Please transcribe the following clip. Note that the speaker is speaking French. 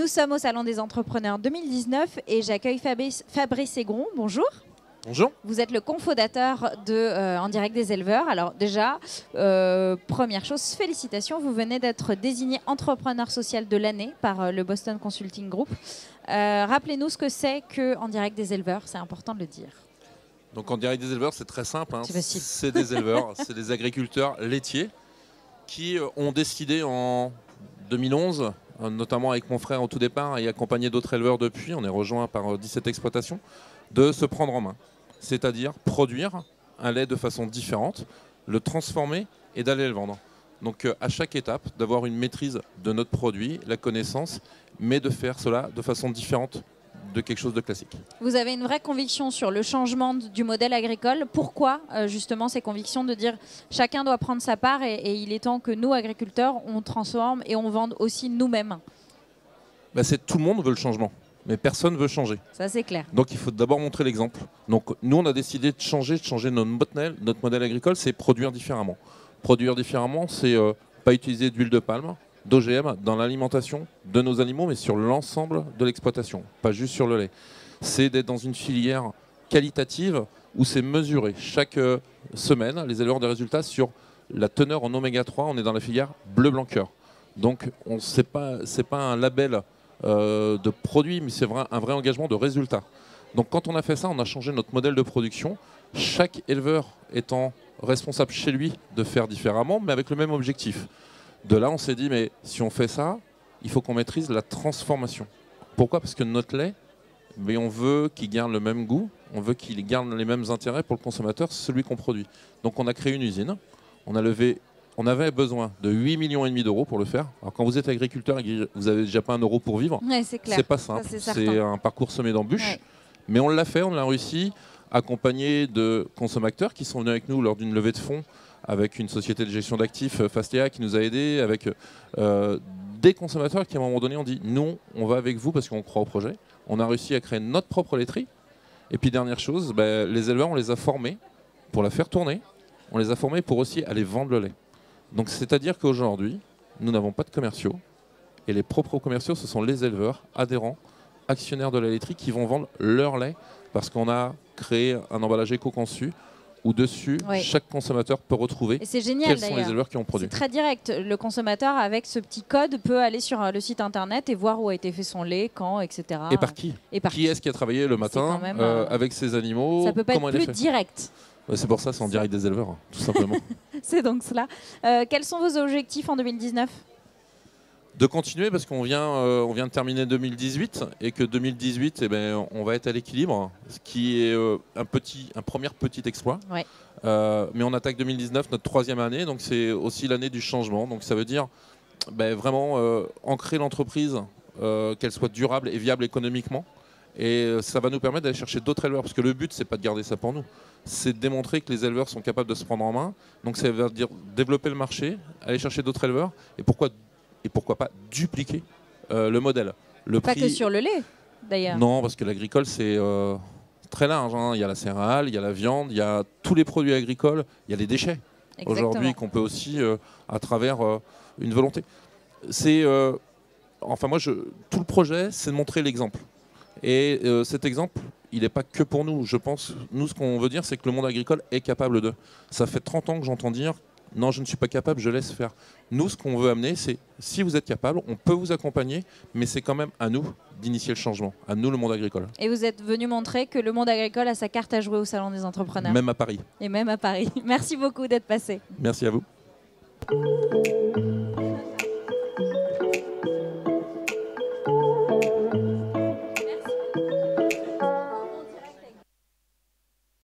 Nous sommes au Salon des Entrepreneurs 2019 et j'accueille Fabrice Aigron. Bonjour. Bonjour. Vous êtes le cofondateur de En Direct des Éleveurs. Alors déjà, première chose, félicitations. Vous venez d'être désigné entrepreneur social de l'année par le Boston Consulting Group. Rappelez-nous ce que c'est que En Direct des Éleveurs. C'est important de le dire. Donc En Direct des Éleveurs, c'est très simple. C'est des éleveurs, c'est des agriculteurs laitiers qui ont décidé en 2011, notamment avec mon frère au tout départ et accompagné d'autres éleveurs depuis, on est rejoint par 17 exploitations, de se prendre en main. C'est-à-dire produire un lait de façon différente, le transformer et d'aller le vendre. Donc à chaque étape, d'avoir une maîtrise de notre produit, la connaissance, mais de faire cela de façon différente de quelque chose de classique. Vous avez une vraie conviction sur le changement du modèle agricole. Pourquoi justement ces convictions de dire chacun doit prendre sa part et il est temps que nous, agriculteurs, on transforme et on vende aussi nous-mêmes? Tout le monde veut le changement. Mais personne ne veut changer. Ça, c'est clair. Donc, il faut d'abord montrer l'exemple. Donc, nous, on a décidé de changer notre modèle agricole, c'est produire différemment. Produire différemment, c'est pas utiliser d'huile de palme, d'OGM dans l'alimentation de nos animaux, mais sur l'ensemble de l'exploitation, pas juste sur le lait. C'est d'être dans une filière qualitative où c'est mesuré. Chaque semaine, les éleveurs ont des résultats sur la teneur en oméga 3. On est dans la filière bleu-blanc-cœur. Donc, c'est pas un label de produits, mais c'est un vrai engagement de résultats. Donc quand on a fait ça, on a changé notre modèle de production, chaque éleveur étant responsable chez lui de faire différemment, mais avec le même objectif. De là, on s'est dit, mais si on fait ça, il faut qu'on maîtrise la transformation. Pourquoi? Parce que notre lait, mais on veut qu'il garde le même goût, on veut qu'il garde les mêmes intérêts pour le consommateur, celui qu'on produit. Donc on a créé une usine, on avait besoin de 8,5 millions d'euros pour le faire. Alors quand vous êtes agriculteur, vous n'avez déjà pas 1 euro pour vivre. Ouais, c'est clair. C'est pas simple. C'est un parcours semé d'embûches. Ouais. Mais on l'a fait, on l'a réussi, accompagné de consommateurs qui sont venus avec nous lors d'une levée de fonds avec une société de gestion d'actifs, Fastea, qui nous a aidés, avec des consommateurs qui à un moment donné ont dit non, on va avec vous parce qu'on croit au projet. On a réussi à créer notre propre laiterie. Et puis dernière chose, les éleveurs, on les a formés pour la faire tourner. On les a formés pour aussi aller vendre le lait. Donc c'est-à-dire qu'aujourd'hui, nous n'avons pas de commerciaux et les propres commerciaux, ce sont les éleveurs, adhérents, actionnaires de la laiterie qui vont vendre leur lait parce qu'on a créé un emballage éco-conçu où dessus, chaque consommateur peut retrouver quels sont les éleveurs qui ont produit. C'est très direct. Le consommateur, avec ce petit code, peut aller sur le site internet et voir où a été fait son lait, quand, etc. Et par qui? Qui est-ce qui a travaillé le matin avec ses animaux? Ça peut pas être plus direct. C'est pour ça, c'est En Direct des Éleveurs, tout simplement. C'est donc cela. Quels sont vos objectifs en 2019? De continuer parce qu'on vient de terminer 2018 et que 2018, on va être à l'équilibre, ce qui est un premier petit exploit. Ouais. Mais on attaque 2019, notre 3e année, donc c'est aussi l'année du changement. Donc ça veut dire vraiment ancrer l'entreprise, qu'elle soit durable et viable économiquement. Et ça va nous permettre d'aller chercher d'autres éleveurs, parce que le but, c'est pas de garder ça pour nous, c'est de démontrer que les éleveurs sont capables de se prendre en main. Donc ça veut dire développer le marché, aller chercher d'autres éleveurs, et pourquoi pas dupliquer le modèle. Pas que sur le lait, d'ailleurs. Non, parce que l'agricole, c'est très large. Il y a la céréale, il y a la viande, il y a tous les produits agricoles, il y a les déchets aujourd'hui qu'on peut aussi, à travers une volonté. Tout le projet, c'est de montrer l'exemple. Et cet exemple, il n'est pas que pour nous. Je pense, nous, ce qu'on veut dire, c'est que le monde agricole est capable de. Ça fait 30 ans que j'entends dire « Non, je ne suis pas capable, je laisse faire ». Nous, ce qu'on veut amener, c'est si vous êtes capable, on peut vous accompagner, mais c'est quand même à nous d'initier le changement, à nous, le monde agricole. Et vous êtes venu montrer que le monde agricole a sa carte à jouer au Salon des Entrepreneurs. Même à Paris. Et même à Paris. Merci beaucoup d'être passé. Merci à vous.